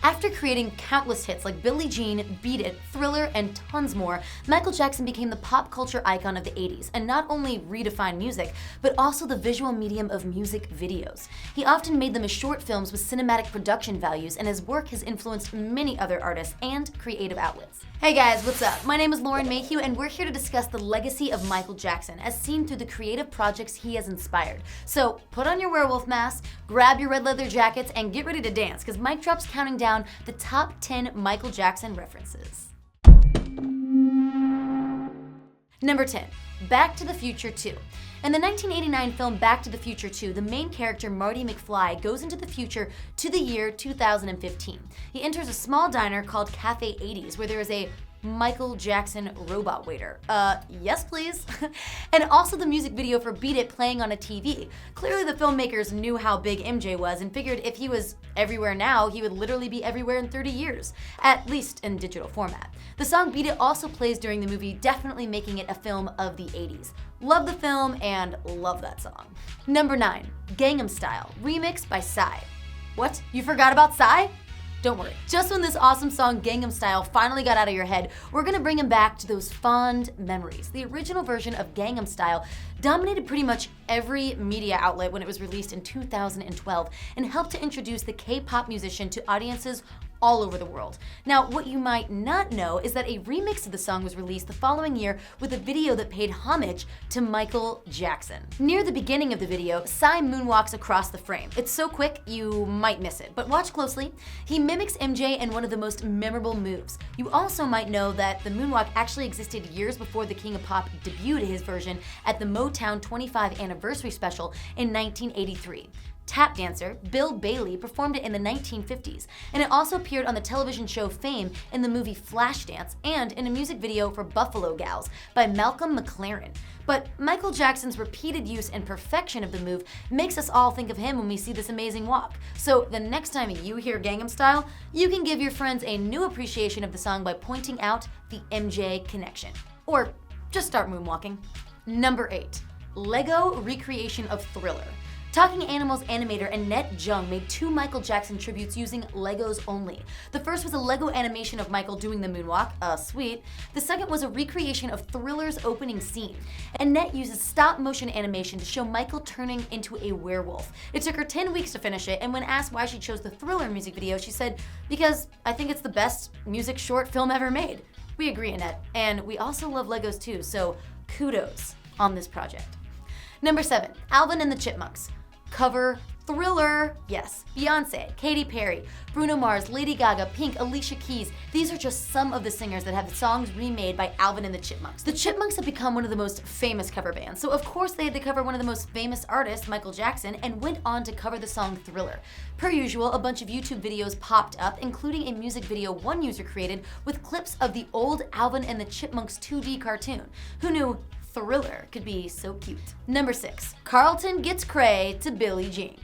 After creating countless hits like Billie Jean, Beat It, Thriller, and tons more, Michael Jackson became the pop culture icon of the 80s and not only redefined music, but also the visual medium of music videos. He often made them as short films with cinematic production values, and his work has influenced many other artists and creative outlets. Hey guys, what's up? My name is Lauren Mayhew, and we're here to discuss the legacy of Michael Jackson as seen through the creative projects he has inspired. So put on your werewolf mask, grab your red leather jackets, and get ready to dance, because MicDrop's counting down the top 10 Michael Jackson references. Number 10. Back to the Future 2. In the 1989 film Back to the Future 2, the main character Marty McFly goes into the future to the year 2015. He enters a small diner called Cafe 80s where there is a Michael Jackson robot waiter. Yes please. And also the music video for Beat It playing on a TV. Clearly the filmmakers knew how big MJ was and figured if he was everywhere now, he would literally be everywhere in 30 years, at least in digital format. The song Beat It also plays during the movie, definitely making it a film of the 80s. Love the film and love that song. Number 9, Gangnam Style, remixed by Psy. What? You forgot about Psy? Don't worry, just when this awesome song Gangnam Style finally got out of your head, we're gonna bring him back to those fond memories. The original version of Gangnam Style dominated pretty much every media outlet when it was released in 2012 and helped to introduce the K-pop musician to audiences all over the world. Now, what you might not know is that a remix of the song was released the following year with a video that paid homage to Michael Jackson. Near the beginning of the video, Psy moonwalks across the frame. It's so quick, you might miss it, but watch closely. He mimics MJ in one of the most memorable moves. You also might know that the moonwalk actually existed years before the King of Pop debuted his version at the Motown 25th anniversary special in 1983. Tap dancer Bill Bailey performed it in the 1950s, and it also appeared on the television show Fame, in the movie Flashdance, and in a music video for Buffalo Gals by Malcolm McLaren. But Michael Jackson's repeated use and perfection of the move makes us all think of him when we see this amazing walk. So the next time you hear Gangnam Style, you can give your friends a new appreciation of the song by pointing out the MJ connection. Or just start moonwalking. Number 8, Lego recreation of Thriller. Talking Animals animator Annette Jung made 2 Michael Jackson tributes using Legos only. The first was a Lego animation of Michael doing the moonwalk, sweet. The second was a recreation of Thriller's opening scene. Annette uses stop-motion animation to show Michael turning into a werewolf. It took her 10 weeks to finish it, and when asked why she chose the Thriller music video, she said, "Because I think it's the best music short film ever made." We agree, Annette, and we also love Legos too, so kudos on this project. Number 7, Alvin and the Chipmunks. Cover Thriller, yes, Beyonce, Katy Perry, Bruno Mars, Lady Gaga, Pink, Alicia Keys. These are just some of the singers that have songs remade by Alvin and the Chipmunks. The Chipmunks have become one of the most famous cover bands, so of course they had to cover one of the most famous artists, Michael Jackson, and went on to cover the song Thriller. Per usual, a bunch of YouTube videos popped up, including a music video one user created with clips of the old Alvin and the Chipmunks 2D cartoon. Who knew Thriller could be so cute? Number 6, Carlton gets cray to Billie Jean.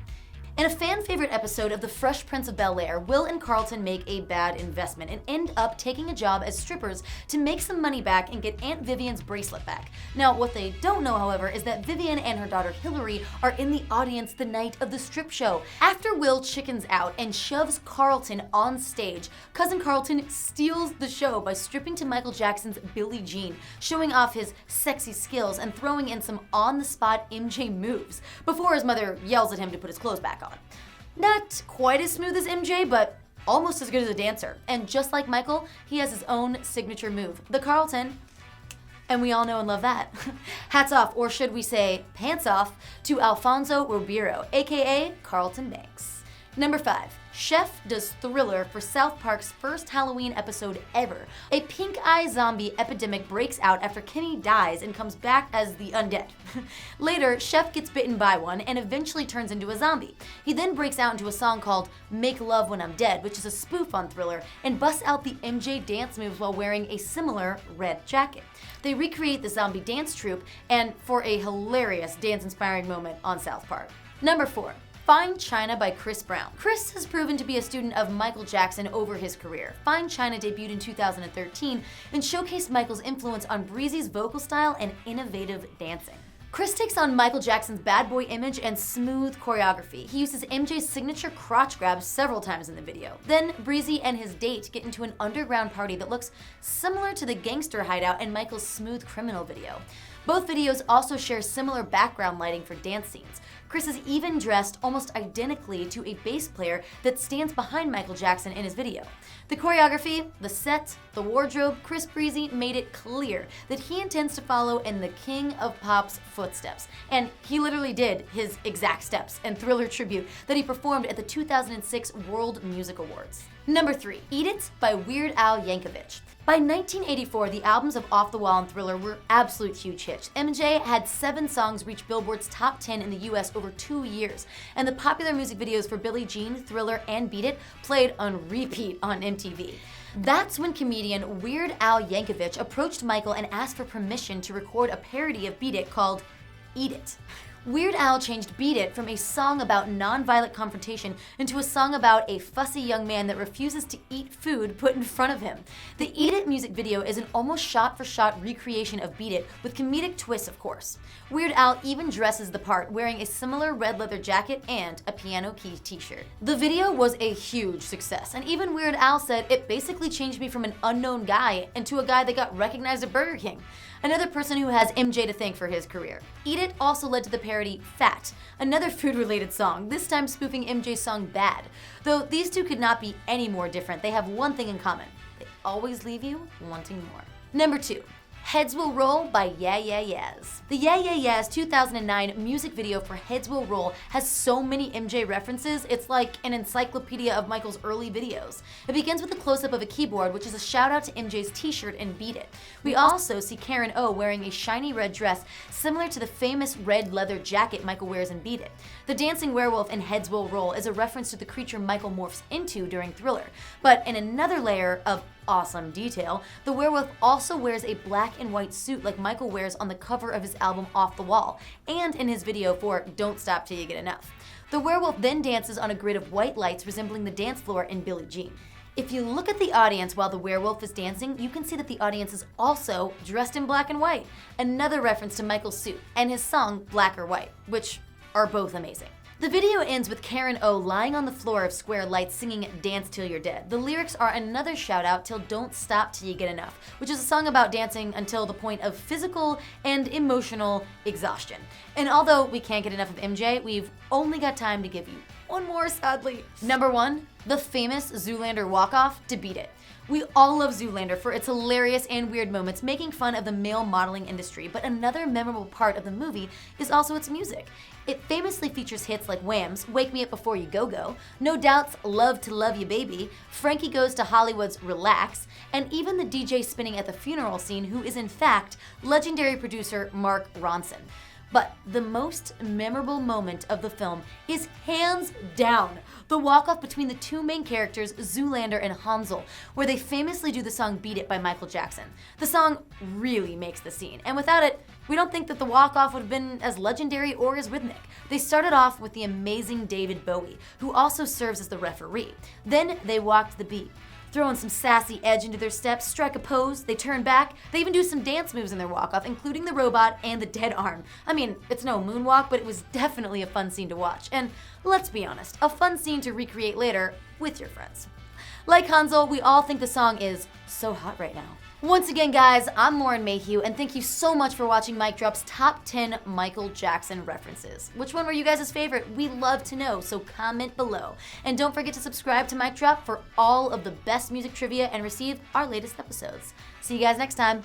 In a fan-favorite episode of The Fresh Prince of Bel-Air, Will and Carlton make a bad investment and end up taking a job as strippers to make some money back and get Aunt Vivian's bracelet back. Now, what they don't know, however, is that Vivian and her daughter Hillary are in the audience the night of the strip show. After Will chickens out and shoves Carlton on stage, Cousin Carlton steals the show by stripping to Michael Jackson's Billie Jean, showing off his sexy skills and throwing in some on-the-spot MJ moves, before his mother yells at him to put his clothes back on. Not quite as smooth as MJ, but almost as good as a dancer. And just like Michael, he has his own signature move, the Carlton. And we all know and love that. Hats off, or should we say pants off, to Alfonso Ribeiro, aka Carlton Banks. Number 5, Chef does Thriller for South Park's first Halloween episode ever. A pink eye zombie epidemic breaks out after Kenny dies and comes back as the undead. Later, Chef gets bitten by one and eventually turns into a zombie. He then breaks out into a song called Make Love When I'm Dead, which is a spoof on Thriller, and busts out the MJ dance moves while wearing a similar red jacket. They recreate the zombie dance troupe, and for a hilarious dance-inspiring moment on South Park. Number 4, Fine Chyna by Chris Brown. Chris has proven to be a student of Michael Jackson over his career. Fine Chyna debuted in 2013 and showcased Michael's influence on Breezy's vocal style and innovative dancing. Chris takes on Michael Jackson's bad boy image and smooth choreography. He uses MJ's signature crotch grab several times in the video. Then Breezy and his date get into an underground party that looks similar to the gangster hideout in Michael's Smooth Criminal video. Both videos also share similar background lighting for dance scenes. Chris is even dressed almost identically to a bass player that stands behind Michael Jackson in his video. The choreography, the set, the wardrobe, Chris Breezy made it clear that he intends to follow in the King of Pop's footsteps. And he literally did his exact steps and Thriller tribute that he performed at the 2006 World Music Awards. Number 3, Eat It by Weird Al Yankovic. By 1984, the albums of Off the Wall and Thriller were absolute huge hits. MJ had 7 songs reach Billboard's top 10 in the US over 2 years, and the popular music videos for Billie Jean, Thriller, and Beat It played on repeat on MTV. That's when comedian Weird Al Yankovic approached Michael and asked for permission to record a parody of Beat It called Eat It. Weird Al changed Beat It from a song about nonviolent confrontation into a song about a fussy young man that refuses to eat food put in front of him. The Eat It music video is an almost shot-for-shot recreation of Beat It, with comedic twists, of course. Weird Al even dresses the part, wearing a similar red leather jacket and a piano key t-shirt. The video was a huge success, and even Weird Al said it basically changed me from an unknown guy into a guy that got recognized at Burger King. Another person who has MJ to thank for his career. Eat It also led to the parody Fat, another food-related song, this time spoofing MJ's song Bad. Though these two could not be any more different, they have one thing in common. They always leave you wanting more. Number 2. Heads Will Roll by Yeah Yeah Yeahs. The Yeah Yeah Yeahs 2009 music video for Heads Will Roll has so many MJ references, it's like an encyclopedia of Michael's early videos. It begins with a close-up of a keyboard, which is a shout-out to MJ's t-shirt and Beat It. We also see Karen O wearing a shiny red dress similar to the famous red leather jacket Michael wears in Beat It. The dancing werewolf in Heads Will Roll is a reference to the creature Michael morphs into during Thriller. But in another layer of awesome detail, the werewolf also wears a black and white suit like Michael wears on the cover of his album Off the Wall, and in his video for Don't Stop Till You Get Enough. The werewolf then dances on a grid of white lights resembling the dance floor in Billie Jean. If you look at the audience while the werewolf is dancing, you can see that the audience is also dressed in black and white, another reference to Michael's suit and his song Black or White, which are both amazing. The video ends with Karen O lying on the floor of square lights singing Dance Till You're Dead. The lyrics are another shout out till Don't Stop Till You Get Enough, which is a song about dancing until the point of physical and emotional exhaustion. And although we can't get enough of MJ, we've only got time to give you one more, sadly. Number 1, the famous Zoolander walk-off to Beat It. We all love Zoolander for its hilarious and weird moments making fun of the male modeling industry, but another memorable part of the movie is also its music. It famously features hits like Wham's Wake Me Up Before You Go Go, No Doubt's Love to Love You Baby, Frankie Goes to Hollywood's Relax, and even the DJ spinning at the funeral scene, who is in fact legendary producer Mark Ronson. But the most memorable moment of the film is hands down the walk-off between the two main characters, Zoolander and Hansel, where they famously do the song Beat It by Michael Jackson. The song really makes the scene, and without it, we don't think that the walk-off would have been as legendary or as rhythmic. They started off with the amazing David Bowie, who also serves as the referee. Then they walked the beat, throwing some sassy edge into their steps, strike a pose, they turn back, they even do some dance moves in their walk-off, including the robot and the dead arm. I mean, it's no moonwalk, but it was definitely a fun scene to watch. And let's be honest, a fun scene to recreate later with your friends. Like Hansel, we all think the song is so hot right now. Once again, guys, I'm Lauren Mayhew, and thank you so much for watching MicDrop's Top 10 Michael Jackson references. Which one were you guys' favorite? We'd love to know, so comment below. And don't forget to subscribe to MicDrop for all of the best music trivia and receive our latest episodes. See you guys next time.